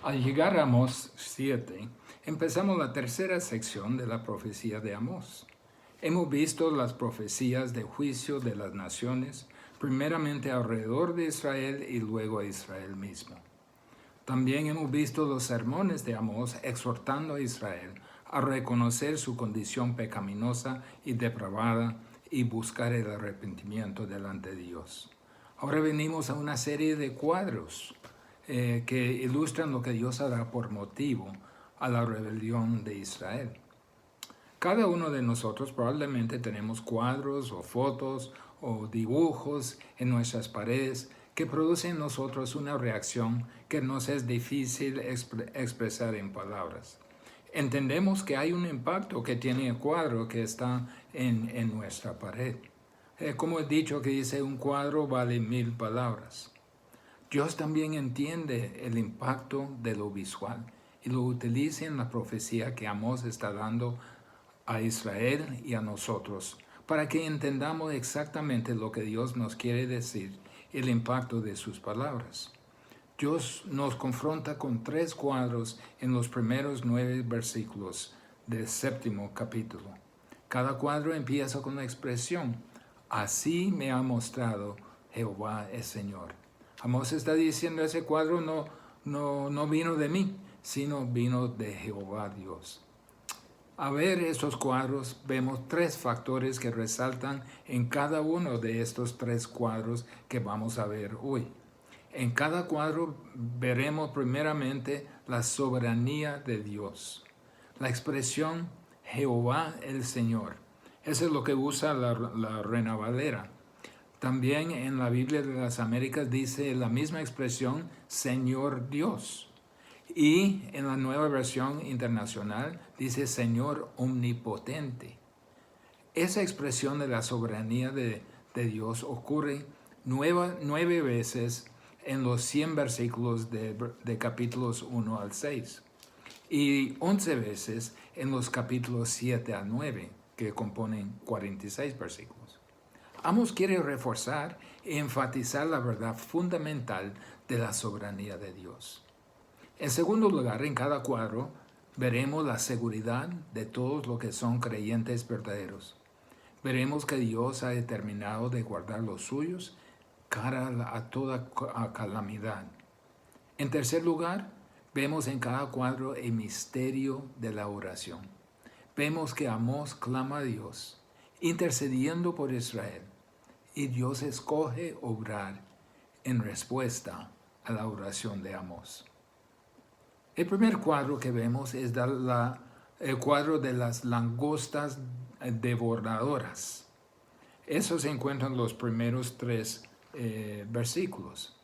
Al llegar a Amós 7, empezamos la tercera sección de la profecía de Amós. Hemos visto las profecías de juicio de las naciones, primeramente alrededor de Israel y luego a Israel mismo. También hemos visto los sermones de Amós exhortando a Israel a reconocer su condición pecaminosa y depravada y buscar el arrepentimiento delante de Dios. Ahora venimos a una serie de cuadros que ilustran lo que Dios hará por motivo a la rebelión de Israel. Cada uno de nosotros probablemente tenemos cuadros o fotos o dibujos en nuestras paredes que producen en nosotros una reacción que nos es difícil expresar en palabras. Entendemos que hay un impacto que tiene el cuadro que está en nuestra pared. Como he dicho que dice, un cuadro vale 1000 palabras. Dios también entiende el impacto de lo visual y lo utiliza en la profecía que Amós está dando a Israel y a nosotros para que entendamos exactamente lo que Dios nos quiere decir y el impacto de sus palabras. Dios nos confronta con 3 cuadros en los primeros 9 versículos del 7º capítulo. Cada cuadro empieza con la expresión: así me ha mostrado Jehová el Señor. Amós está diciendo, ese cuadro no vino de mí, sino vino de Jehová Dios. A ver estos cuadros, vemos 3 factores que resaltan en cada uno de estos 3 cuadros que vamos a ver hoy. En cada cuadro veremos primeramente la soberanía de Dios. La expresión Jehová el Señor. Eso es lo que usa la Reina Valera. También en la Biblia de las Américas dice la misma expresión Señor Dios. Y en la nueva versión internacional dice Señor Omnipotente. Esa expresión de la soberanía de Dios ocurre 9 veces en los 100 versículos de capítulos 1 al 6 y 11 veces en los capítulos 7 al 9, que componen 46 versículos. Amós quiere reforzar y enfatizar la verdad fundamental de la soberanía de Dios. En segundo lugar, en cada cuadro veremos la seguridad de todos los que son creyentes verdaderos. Veremos que Dios ha determinado de guardar los suyos cara a toda calamidad. En tercer lugar, vemos en cada cuadro el misterio de la oración. Vemos que Amós clama a Dios, intercediendo por Israel, y Dios escoge obrar en respuesta a la oración de Amós. El primer cuadro que vemos es el cuadro de las langostas devoradoras. Eso se encuentra en los primeros 3 versículos.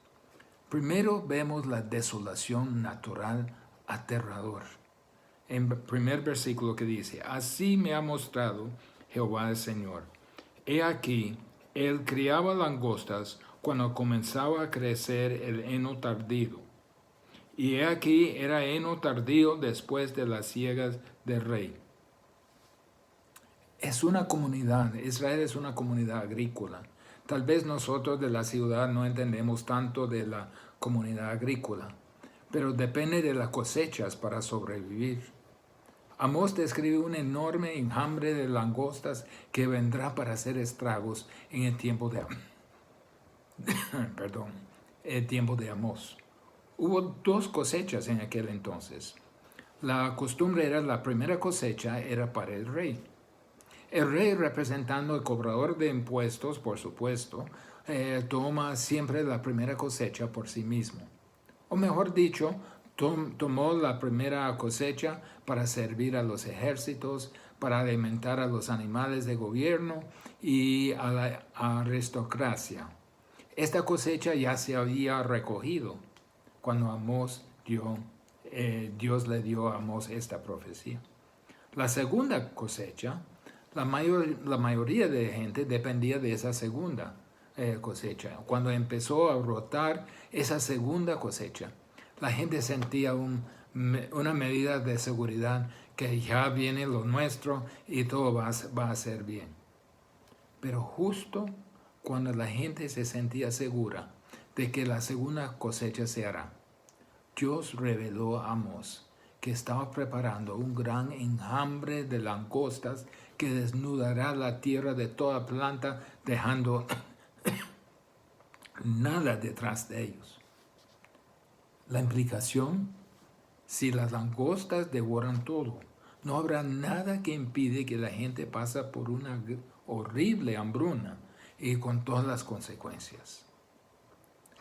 Primero vemos la desolación natural aterrador. En el primer versículo que dice, así me ha mostrado Jehová el Señor. He aquí, él criaba langostas cuando comenzaba a crecer el heno tardío. Y he aquí era heno tardío después de las siegas del rey. Es una comunidad, Israel es una comunidad agrícola. Tal vez nosotros de la ciudad no entendemos tanto de la comunidad agrícola, pero depende de las cosechas para sobrevivir. Amós describe un enorme enjambre de langostas que vendrá para hacer estragos en el tiempo de, el tiempo de Amós. Hubo 2 cosechas en aquel entonces. La costumbre era, la primera cosecha era para el rey. El rey, representando al cobrador de impuestos, por supuesto, toma siempre la primera cosecha por sí mismo. O mejor dicho, tomó la primera cosecha para servir a los ejércitos, para alimentar a los animales de gobierno y a la aristocracia. Esta cosecha ya se había recogido cuando Dios le dio a Amós esta profecía. La segunda cosecha, la mayoría de gente dependía de esa segunda cosecha. Cuando empezó a brotar esa segunda cosecha, la gente sentía una medida de seguridad que ya viene lo nuestro y todo va a ser bien. Pero justo cuando la gente se sentía segura de que la segunda cosecha se hará, Dios reveló a Amós que estaba preparando un gran enjambre de langostas que desnudará la tierra de toda planta, dejando nada detrás de ellos. La implicación: si las langostas devoran todo, no habrá nada que impide que la gente pase por una horrible hambruna y con todas las consecuencias.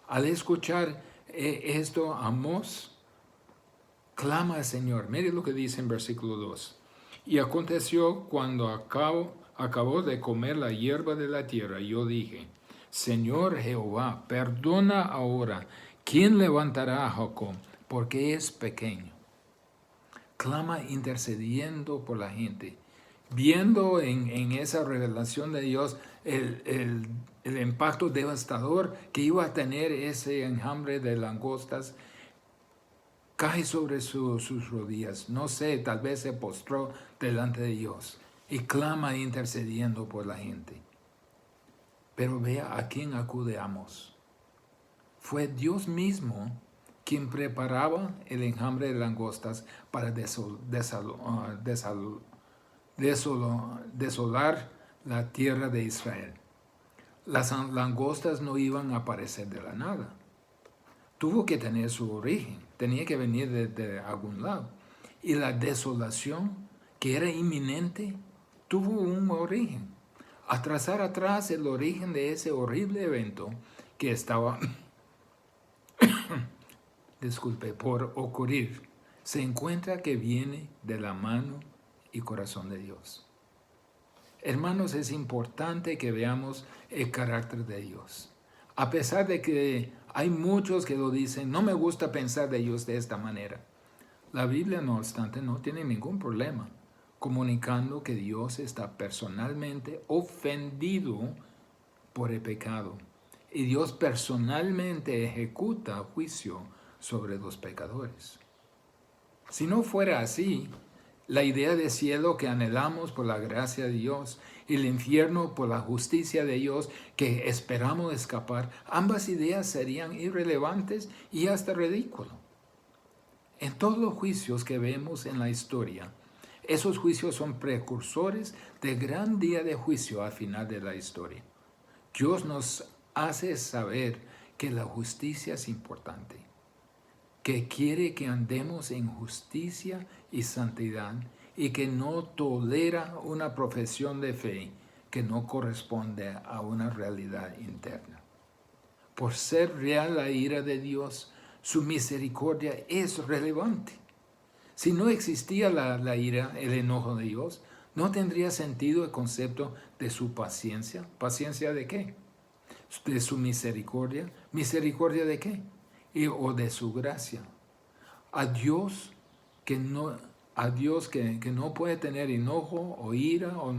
Al escuchar esto, Amós clama al Señor. Mire lo que dice en versículo 2. Y aconteció cuando acabó de comer la hierba de la tierra, yo dije: Señor Jehová, perdona ahora. ¿Quién levantará a Jacob? Porque es pequeño. Clama intercediendo por la gente, viendo en esa revelación de Dios el impacto devastador que iba a tener ese enjambre de langostas. Cae sobre sus rodillas, no sé, tal vez se postró delante de Dios y clama intercediendo por la gente. Pero vea a quién acude Amós. Fue Dios mismo quien preparaba el enjambre de langostas para desolar la tierra de Israel. Las langostas no iban a aparecer de la nada. Tuvo que tener su origen, tenía que venir de algún lado. Y la desolación, que era inminente, tuvo un origen. A trazar atrás el origen de ese horrible evento que estaba por ocurrir, se encuentra que viene de la mano y corazón de Dios. Hermanos, es importante que veamos el carácter de Dios. A pesar de que hay muchos que lo dicen, no me gusta pensar de Dios de esta manera. La Biblia, no obstante, no tiene ningún problema comunicando que Dios está personalmente ofendido por el pecado. Y Dios personalmente ejecuta juicio sobre los pecadores. Si no fuera así, la idea de cielo que anhelamos por la gracia de Dios y el infierno por la justicia de Dios que esperamos escapar, ambas ideas serían irrelevantes y hasta ridículas. En todos los juicios que vemos en la historia, esos juicios son precursores del gran día de juicio al final de la historia. Dios nos hace saber que la justicia es importante, que quiere que andemos en justicia y santidad y que no tolera una profesión de fe que no corresponde a una realidad interna. Por ser real la ira de Dios, su misericordia es relevante. Si no existía la ira, el enojo de Dios, no tendría sentido el concepto de su paciencia. ¿Paciencia de qué? De su misericordia. ¿Misericordia de qué? O de su gracia. A Dios que no puede tener enojo o ira o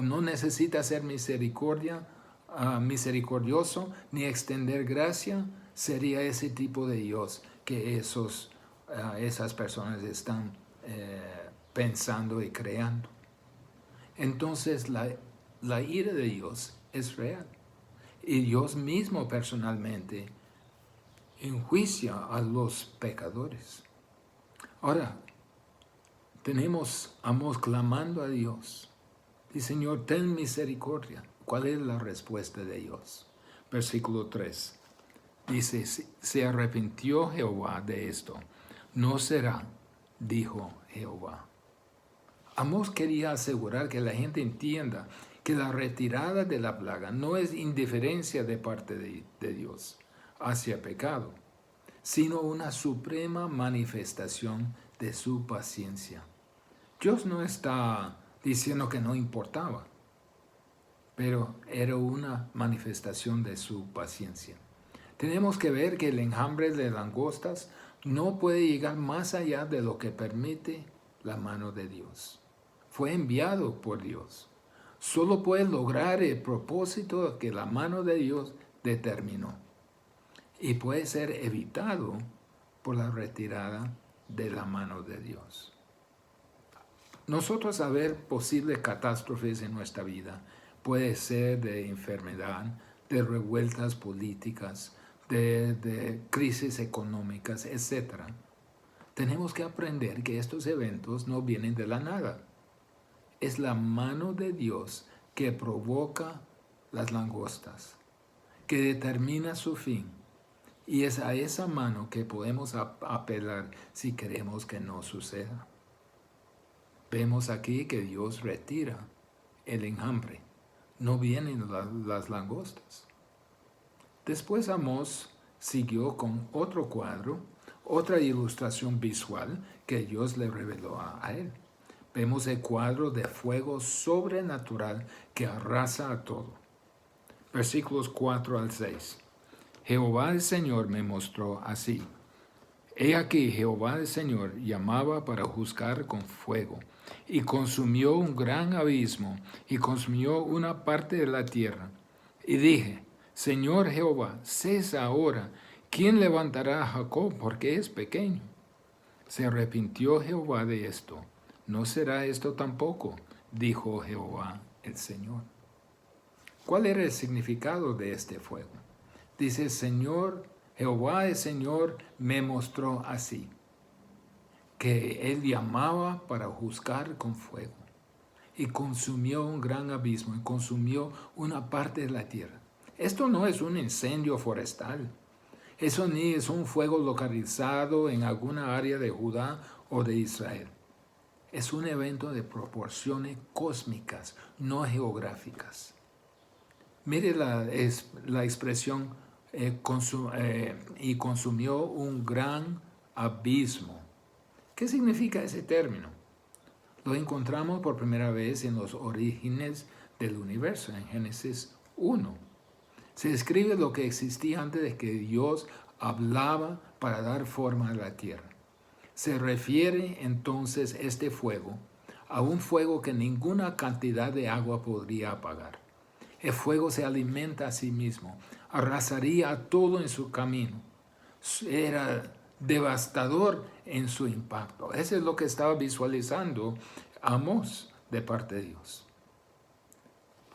no necesita ser misericordioso ni extender gracia, sería ese tipo de Dios que esas personas están pensando y creando. Entonces la ira de Dios es real. Y Dios mismo personalmente enjuicia a los pecadores. Ahora, tenemos a Amós clamando a Dios. Dice: Señor, ten misericordia. ¿Cuál es la respuesta de Dios? Versículo 3. Dice: se arrepintió Jehová de esto. No será, dijo Jehová. Amós quería asegurar que la gente entienda que la retirada de la plaga no es indiferencia de parte de Dios hacia el pecado, sino una suprema manifestación de su paciencia. Dios no está diciendo que no importaba, pero era una manifestación de su paciencia. Tenemos que ver que el enjambre de langostas no puede llegar más allá de lo que permite la mano de Dios. Fue enviado por Dios. Solo puede lograr el propósito que la mano de Dios determinó. Y puede ser evitado por la retirada de la mano de Dios. Nosotros, a ver posibles catástrofes en nuestra vida, puede ser de enfermedad, de revueltas políticas, de crisis económicas, etc. Tenemos que aprender que estos eventos no vienen de la nada. Es la mano de Dios que provoca las langostas, que determina su fin. Y es a esa mano que podemos apelar si queremos que no suceda. Vemos aquí que Dios retira el enjambre. No vienen las langostas. Después Amós siguió con otro cuadro, otra ilustración visual que Dios le reveló a él. Vemos el cuadro de fuego sobrenatural que arrasa a todo. Versículos 4 al 6. Jehová el Señor me mostró así. He aquí Jehová el Señor llamaba para juzgar con fuego, y consumió un gran abismo, y consumió una parte de la tierra. Y dije, Señor Jehová, cesa ahora, ¿quién levantará a Jacob? Porque es pequeño. Se arrepintió Jehová de esto. No será esto tampoco, dijo Jehová el Señor. ¿Cuál era el significado de este fuego? Dice, Señor, Jehová el Señor me mostró así, que Él llamaba para juzgar con fuego, y consumió un gran abismo, y consumió una parte de la tierra. Esto no es un incendio forestal, eso ni es un fuego localizado en alguna área de Judá o de Israel. Es un evento de proporciones cósmicas, no geográficas. Mire la expresión y consumió un gran abismo. ¿Qué significa ese término? Lo encontramos por primera vez en los orígenes del universo, en Génesis 1. Se describe lo que existía antes de que Dios hablaba para dar forma a la tierra. Se refiere entonces este fuego a un fuego que ninguna cantidad de agua podría apagar. El fuego se alimenta a sí mismo, arrasaría a todo en su camino. Era devastador en su impacto. Eso es lo que estaba visualizando Amós de parte de Dios.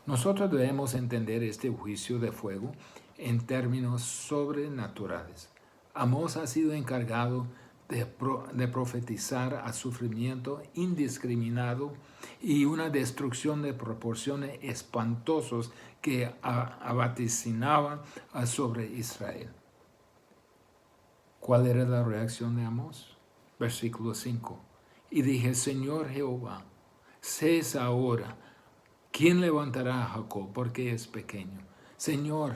Nosotros debemos entender este juicio de fuego en términos sobrenaturales. Amós ha sido encargado de profetizar a sufrimiento indiscriminado y una destrucción de proporciones espantosas que vaticinaban sobre Israel. ¿Cuál era la reacción de Amós? Versículo 5. Y dije, Señor Jehová, cesa ahora. ¿Quién levantará a Jacob? Porque es pequeño. Señor,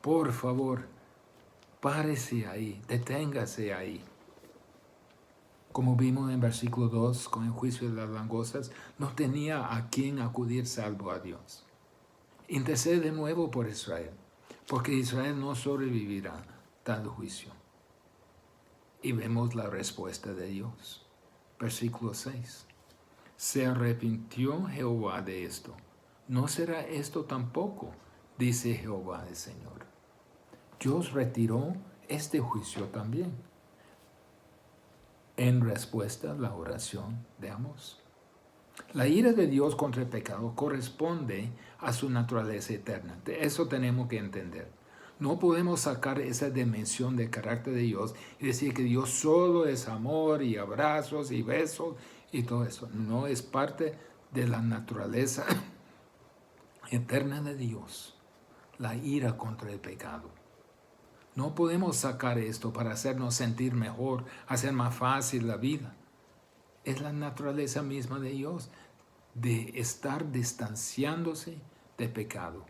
por favor, párese ahí, deténgase ahí. Como vimos en versículo 2, con el juicio de las langostas, no tenía a quién acudir salvo a Dios. Intercede de nuevo por Israel, porque Israel no sobrevivirá tal juicio. Y vemos la respuesta de Dios. Versículo 6. Se arrepintió Jehová de esto. No será esto tampoco, dice Jehová el Señor. Dios retiró este juicio también, en respuesta a la oración de Amós. La ira de Dios contra el pecado corresponde a su naturaleza eterna. Eso tenemos que entender. No podemos sacar esa dimensión del carácter de Dios y decir que Dios solo es amor y abrazos y besos y todo eso. No es parte de la naturaleza eterna de Dios, la ira contra el pecado. No podemos sacar esto para hacernos sentir mejor, hacer más fácil la vida. Es la naturaleza misma de Dios, de estar distanciándose del pecado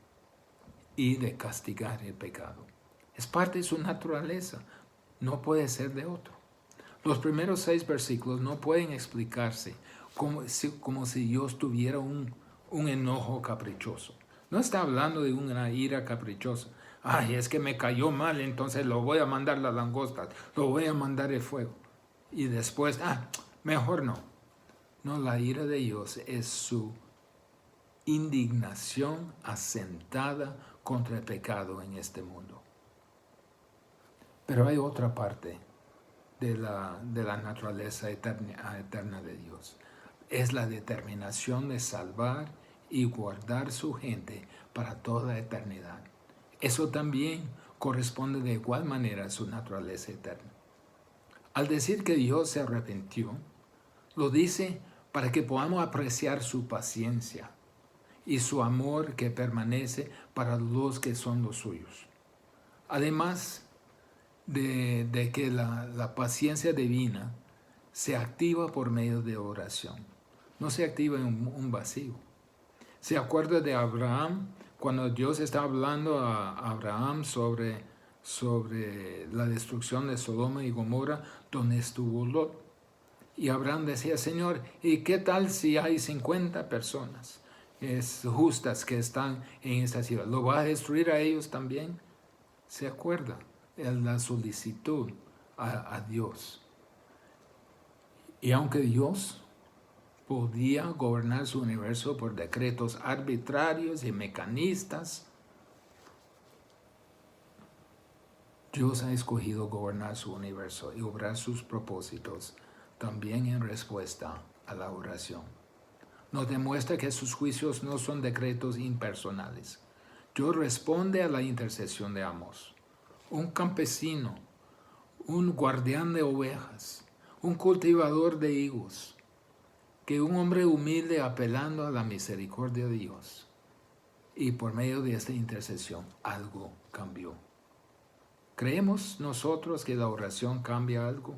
y de castigar el pecado. Es parte de su naturaleza, no puede ser de otro. Los primeros 6 versículos no pueden explicarse como si Dios tuviera un enojo caprichoso. No está hablando de una ira caprichosa. Ay, es que me cayó mal, entonces lo voy a mandar las langostas, lo voy a mandar el fuego. Y después, mejor no. No, la ira de Dios es su indignación asentada contra el pecado en este mundo. Pero hay otra parte de la naturaleza eterna de Dios. Es la determinación de salvar y guardar su gente para toda eternidad. Eso también corresponde de igual manera a su naturaleza eterna. Al decir que Dios se arrepintió, lo dice para que podamos apreciar su paciencia y su amor que permanece para los que son los suyos. Además de que la paciencia divina se activa por medio de oración, no se activa en un vacío. ¿Se acuerda de Abraham? Cuando Dios está hablando a Abraham sobre la destrucción de Sodoma y Gomorra, donde estuvo Lot. Y Abraham decía, Señor, ¿y qué tal si hay 50 personas justas que están en esta ciudad? ¿Lo va a destruir a ellos también? ¿Se acuerda? La solicitud a Dios. Y aunque Dios podía gobernar su universo por decretos arbitrarios y mecanistas, Dios ha escogido gobernar su universo y obrar sus propósitos también en respuesta a la oración. Nos demuestra que sus juicios no son decretos impersonales. Dios responde a la intercesión de Amós, un campesino, un guardián de ovejas, un cultivador de higos, que un hombre humilde apelando a la misericordia de Dios. Y por medio de esta intercesión algo cambió. ¿Creemos nosotros que la oración cambia algo?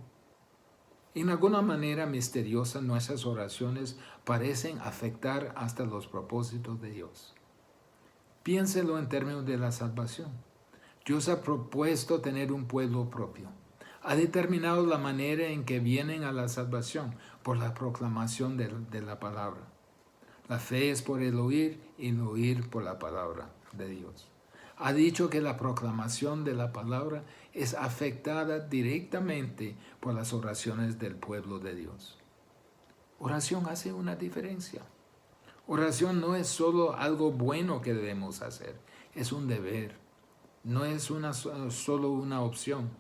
En alguna manera misteriosa nuestras oraciones parecen afectar hasta los propósitos de Dios. Piénselo en términos de la salvación. Dios ha propuesto tener un pueblo propio. Ha determinado la manera en que vienen a la salvación por la proclamación de la palabra. La fe es por el oír y el oír por la palabra de Dios. Ha dicho que la proclamación de la palabra es afectada directamente por las oraciones del pueblo de Dios. Oración hace una diferencia. Oración no es solo algo bueno que debemos hacer, es un deber. No es solo una opción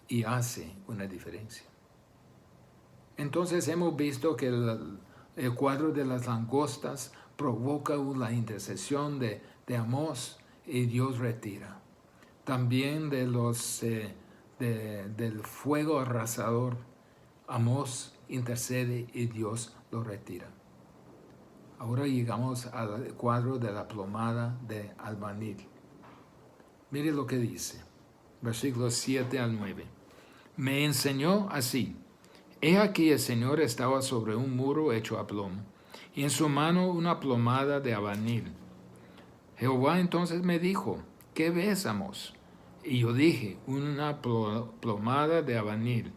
y hace una diferencia. Entonces hemos visto que el cuadro de las langostas provoca la intercesión de Amós y Dios retira. También del fuego arrasador, Amós intercede y Dios lo retira. Ahora llegamos al cuadro de la plomada de albanil. Mire lo que dice, versículos 7 al 9. Me enseñó así. He aquí el Señor estaba sobre un muro hecho a plomo, y en su mano una plomada de albanil. Jehová entonces me dijo, ¿qué ves, Amós? Y yo dije, una plomada de albanil.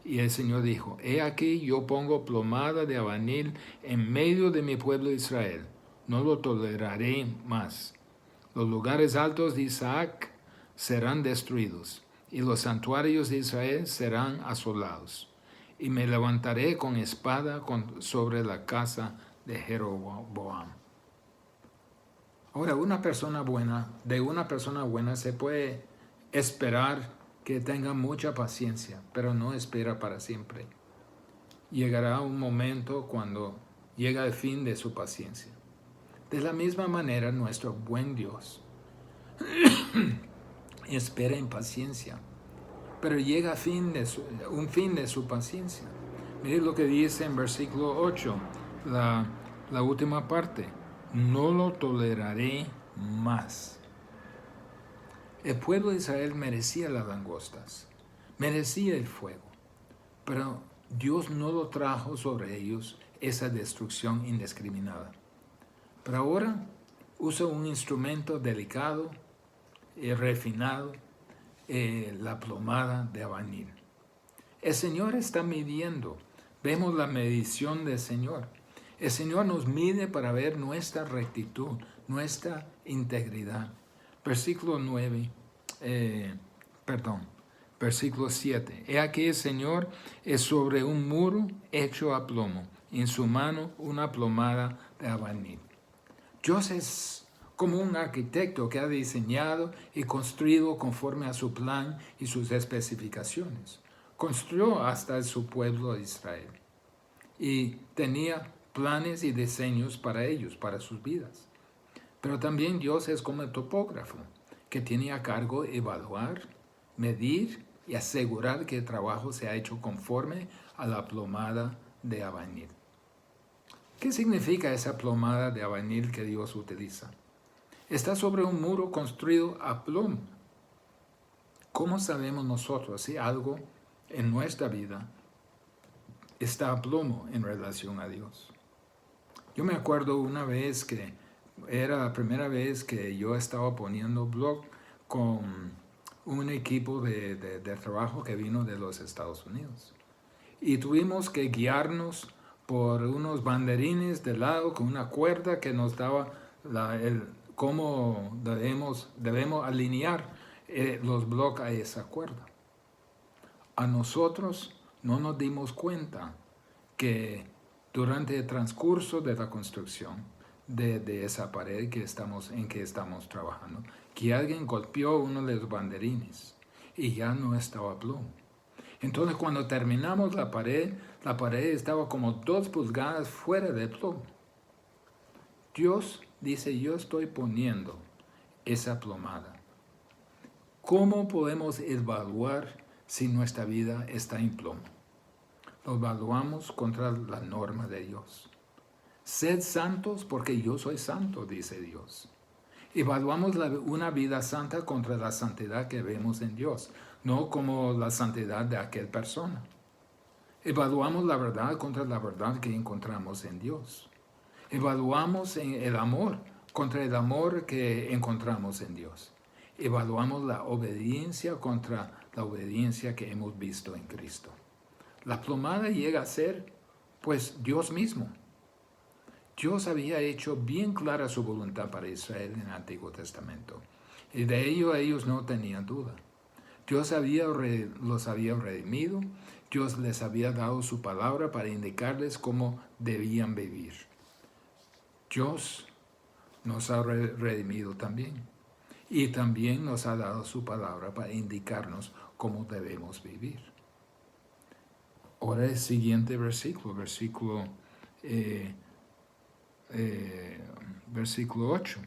Y el Señor dijo, he aquí yo pongo plomada de albanil en medio de mi pueblo Israel. No lo toleraré más. Los lugares altos de Isaac serán destruidos, y los santuarios de Israel serán asolados. Y me levantaré con espada sobre la casa de Jeroboam. Ahora, de una persona buena se puede esperar que tenga mucha paciencia, pero no espera para siempre. Llegará un momento cuando llega el fin de su paciencia. De la misma manera, nuestro buen Dios espera en paciencia, pero llega un fin de su paciencia. Mire lo que dice en versículo 8, la última parte. No lo toleraré más. El pueblo de Israel merecía las langostas, merecía el fuego, pero Dios no lo trajo sobre ellos esa destrucción indiscriminada. Pero ahora usa un instrumento delicado y refinado, la plomada de albanil. El Señor está midiendo. Vemos la medición del Señor. El Señor nos mide para ver nuestra rectitud, nuestra integridad. Versículo 7. He aquí el Señor es sobre un muro hecho a plomo, y en su mano una plomada de albanil. Dios es como un arquitecto que ha diseñado y construido conforme a su plan y sus especificaciones. Construyó hasta su pueblo de Israel y tenía planes y diseños para ellos, para sus vidas. Pero también Dios es como el topógrafo, que tiene a cargo evaluar, medir y asegurar que el trabajo se ha hecho conforme a la plomada de albañil. ¿Qué significa esa plomada de albañil que Dios utiliza? Está sobre un muro construido a plomo. ¿Cómo sabemos nosotros si algo en nuestra vida está a plomo en relación a Dios? Yo me acuerdo una vez que era la primera vez que yo estaba poniendo blog con un equipo de trabajo que vino de los Estados Unidos. Y tuvimos que guiarnos por unos banderines de lado con una cuerda que nos daba cómo debemos alinear los bloques a esa cuerda. A nosotros no nos dimos cuenta que durante el transcurso de la construcción de esa pared en que estamos trabajando, que alguien golpeó uno de los banderines y ya no estaba plomo. Entonces cuando terminamos la pared estaba como 2 pulgadas fuera de plomo. Dios dice, yo estoy poniendo esa plomada. ¿Cómo podemos evaluar si nuestra vida está en plomo? Lo evaluamos contra la norma de Dios. Sed santos porque yo soy santo, dice Dios. Evaluamos una vida santa contra la santidad que vemos en Dios, no como la santidad de aquella persona. Evaluamos la verdad contra la verdad que encontramos en Dios. Evaluamos el amor contra el amor que encontramos en Dios. Evaluamos la obediencia contra la obediencia que hemos visto en Cristo. La plomada llega a ser, pues, Dios mismo. Dios había hecho bien clara su voluntad para Israel en el Antiguo Testamento. Y de ello ellos no tenían duda. Dios los había redimido. Dios les había dado su palabra para indicarles cómo debían vivir. Dios nos ha redimido también. Y también nos ha dado su palabra para indicarnos cómo debemos vivir. Ahora el siguiente versículo 8.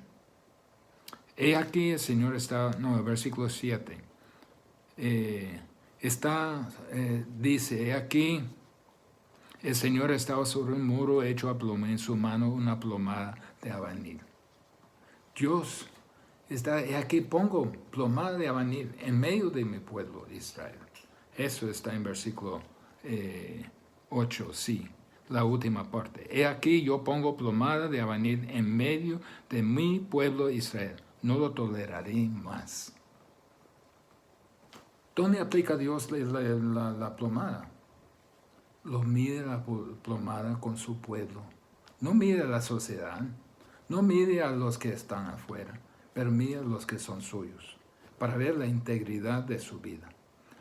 He aquí el Señor está, no, el versículo 7. Dice, he aquí el Señor estaba sobre un muro hecho a plomo, en su mano una plomada de albañil. Dios está, he aquí pongo plomada de albañil en medio de mi pueblo Israel. Eso está en versículo 8, sí. La última parte. He aquí yo pongo plomada de albañil en medio de mi pueblo Israel. No lo toleraré más. ¿Dónde aplica Dios la plomada? Lo mide la plomada con su pueblo. No mide a la sociedad. No mide a los que están afuera. Pero mide a los que son suyos. Para ver la integridad de su vida.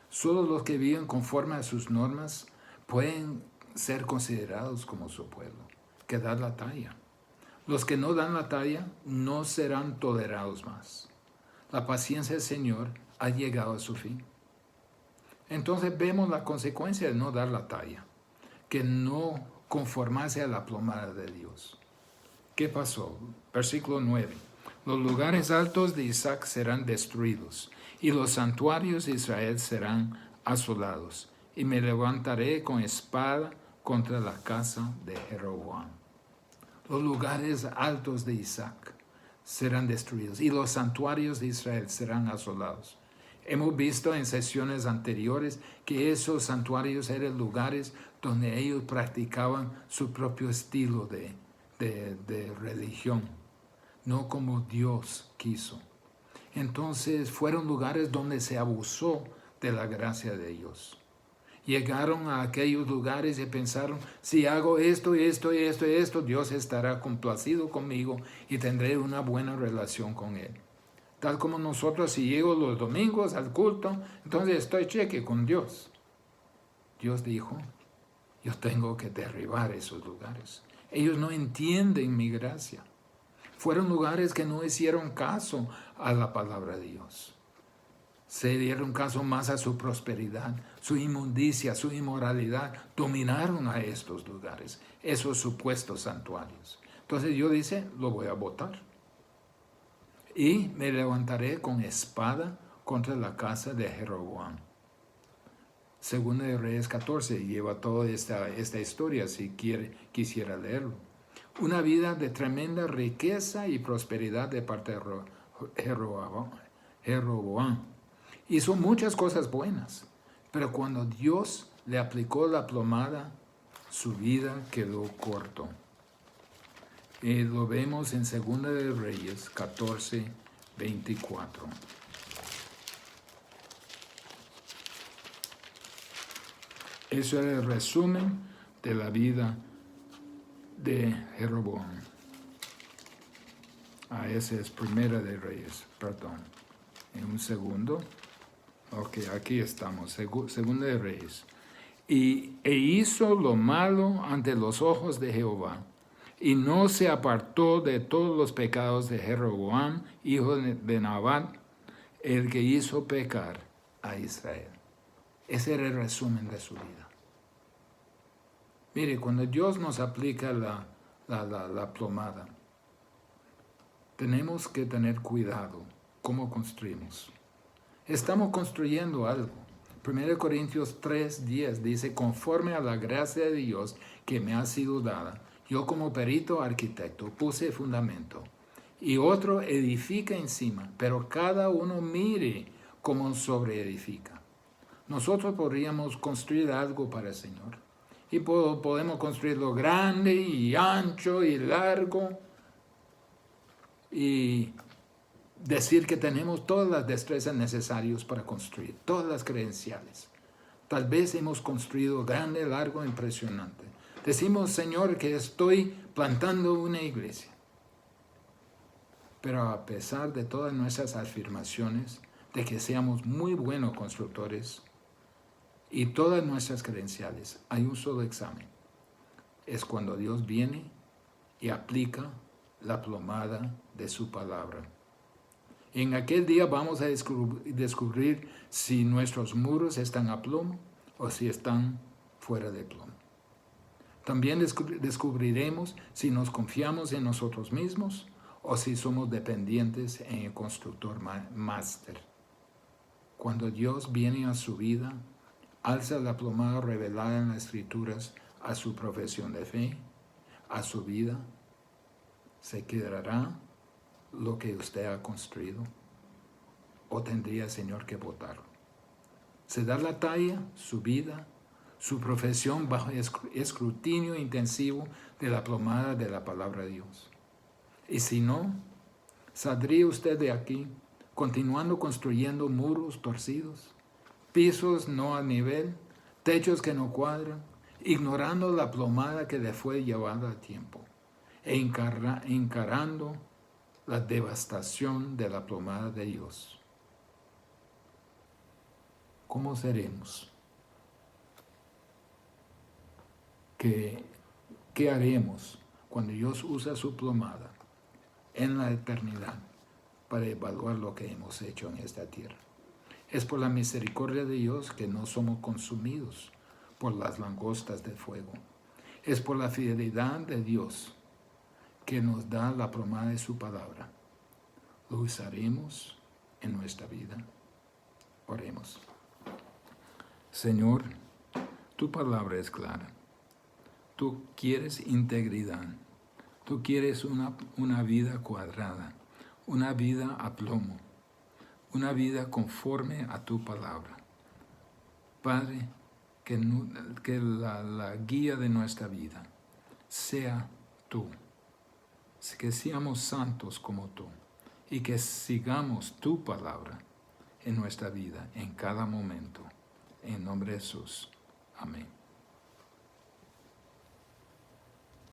Solo los que viven conforme a sus normas pueden ser considerados como su pueblo, que dan la talla. Los que no dan la talla no serán tolerados más. La paciencia del Señor ha llegado a su fin. Entonces vemos la consecuencia de no dar la talla, que no conformarse a la plomada de Dios. ¿Qué pasó? Versículo 9. Los lugares altos de Isaac serán destruidos, y los santuarios de Israel serán asolados, y me levantaré con espada contra la casa de Jeroboam. Los lugares altos de Isaac serán destruidos y los santuarios de Israel serán asolados. Hemos visto en sesiones anteriores que esos santuarios eran lugares donde ellos practicaban su propio estilo de religión, no como Dios quiso. Entonces fueron lugares donde se abusó de la gracia de Dios. Llegaron a aquellos lugares y pensaron, si hago esto, Dios estará complacido conmigo y tendré una buena relación con Él. Tal como nosotros, si llego los domingos al culto, entonces estoy cheque con Dios. Dios dijo, yo tengo que derribar esos lugares. Ellos no entienden mi gracia. Fueron lugares que no hicieron caso a la palabra de Dios. Se dieron caso más a su prosperidad, su inmundicia, su inmoralidad. Dominaron a estos lugares, esos supuestos santuarios. Entonces Dios dice, lo voy a botar. y me levantaré con espada contra la casa de Jeroboam. Segunda de Reyes 14 lleva toda esta historia si quisiera leerlo. Una vida de tremenda riqueza y prosperidad de parte de Jeroboam. Hizo muchas cosas buenas, pero cuando Dios le aplicó la plomada, su vida quedó corto. Lo vemos en Segunda de Reyes 14, 24. Eso era el resumen de la vida de Jeroboam. Esa es Primera de Reyes, perdón. En un segundo. Ok, aquí estamos, Segunda de Reyes. E hizo lo malo ante los ojos de Jehová, y no se apartó de todos los pecados de Jeroboam, hijo de Nabat, el que hizo pecar a Israel. Ese era el resumen de su vida. Mire, cuando Dios nos aplica la plomada, tenemos que tener cuidado cómo construimos. Estamos construyendo algo. 1 Corintios 3:10 dice, conforme a la gracia de Dios que me ha sido dada, yo como perito arquitecto puse fundamento, y otro edifica encima, pero cada uno mire cómo sobreedifica. Nosotros podríamos construir algo para el Señor, y podemos construirlo grande y ancho y largo, y decir que tenemos todas las destrezas necesarias para construir, todas las credenciales. Tal vez hemos construido grande, largo, impresionante. Decimos, Señor, que estoy plantando una iglesia. Pero a pesar de todas nuestras afirmaciones, de que seamos muy buenos constructores y todas nuestras credenciales, hay un solo examen. Es cuando Dios viene y aplica la plomada de su palabra. En aquel día vamos a descubrir si nuestros muros están a plomo o si están fuera de plomo. También descubriremos si nos confiamos en nosotros mismos o si somos dependientes en el constructor máster. Cuando Dios viene a su vida, alza la plomada revelada en las Escrituras a su profesión de fe, a su vida, ¿se quedará lo que usted ha construido? ¿O tendría el Señor que botarlo? ¿Se da la talla, su vida, su profesión bajo escrutinio intensivo de la plomada de la palabra de Dios? Y si no, ¿saldría usted de aquí continuando construyendo muros torcidos, pisos no a nivel, techos que no cuadran, ignorando la plomada que le fue llevada a tiempo e encarando la devastación de la plomada de Dios? ¿Cómo seremos? ¿Qué haremos cuando Dios usa su plomada en la eternidad para evaluar lo que hemos hecho en esta tierra? Es por la misericordia de Dios que no somos consumidos por las langostas de fuego. Es por la fidelidad de Dios que nos da la plomada de su palabra. Lo usaremos en nuestra vida. Oremos. Señor, tu palabra es clara. Tú quieres integridad. Tú quieres una vida cuadrada, una vida a plomo, una vida conforme a tu palabra. Padre, que la guía de nuestra vida sea tú. Que seamos santos como tú y que sigamos tu palabra en nuestra vida, en cada momento. En nombre de Jesús. Amén.